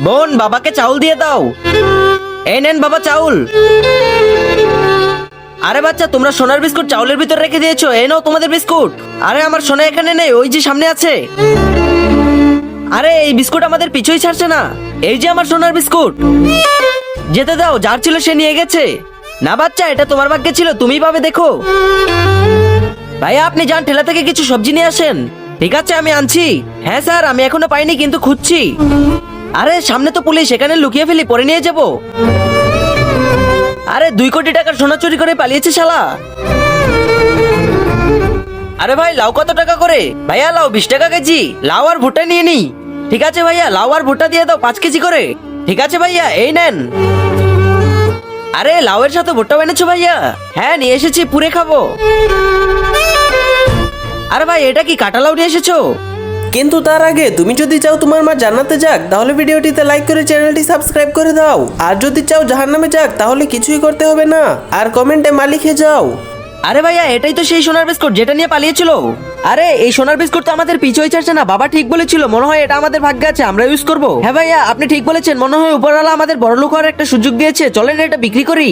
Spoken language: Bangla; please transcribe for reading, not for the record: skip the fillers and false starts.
বোন, বাবাকে চাউল দিয়ে দাও। এই নেন বাবা চাউল। আরে বাচ্চা, তোমরা সোনার বিস্কুট চাউলের ভিতর রেখে দিয়েছো, এই নাও তোমাদের বিস্কুট। আরে আমার সোনা এখানে নেই, ওই যে সামনে আছে। আরে এই বিস্কুট আমাদের পিছুই ছাড়ছে না। এই যে আমার সোনার বিস্কুট। যেতে দাও, যার ছিল সে নিয়ে গেছে। না বাচ্চা, এটা তোমার ভাগ্যে ছিল, তুমিই পাবে, দেখো। ভাইয়া আপনি যান, ঠেলা থেকে কিছু সবজি নিয়ে আসেন। ঠিক আছে, আমি আনছি। হ্যাঁ স্যার, আমি এখনো পাইনি, কিন্তু খুঁজছি। আরে সামনে তো পুলিশ, এখানে লুকিয়ে ফেলি, পরে নিয়ে যাব। আরে 2 কোটি টাকার সোনা চুরি করে পালিয়েছে শালা। আরে ভাই, লাউ কত টাকা করে? ভাইয়া লাউ 20 টাকা কেজি। লাউ আর ভুট্টা নিয়ে নি। ঠিক আছে ভাইয়া, লাউ আর ভুট্টা দিয়ে দাও 5 কেজি করে। ঠিক আছে ভাইয়া, এই নেন। আরে লাউয়ের সাথে ভুট্টা এনেছো ভাইয়া? হ্যাঁ নিয়ে এসেছি, পুরে খাবো। আরে ভাই, এটা কি কাটা লাউ নিয়ে এসেছো? কিন্তু তার আগে তুমি যদি চাও তোমার মা জান্নাতে যাক, তাহলে ভিডিওটিতে লাইক করে চ্যানেলটি সাবস্ক্রাইব করে দাও। আর যদি চাও জাহান্নামে যাক, তাহলে কিছুই করতে হবে না, আর কমেন্টে মা লিখে যাও। আরে ভাইয়া, এটাই তো সেই সোনার বিস্কুট যেটা নিয়ে পালিয়েছিল। আরে এই সোনার বিস্কুট তো আমাদের পিছুই ছাড়ছে না। বাবা ঠিক বলেছিল, মনে হয় এটা আমাদের ভাগ্যে আছে, আমরা ইউজ করব। হ্যাঁ ভাইয়া, আপনি ঠিক বলেছেন, মনে হয় উপরওয়ালা আমাদের বড়লোক হওয়ার একটা সুযোগ দিয়েছে। চলেন এটা বিক্রি করি।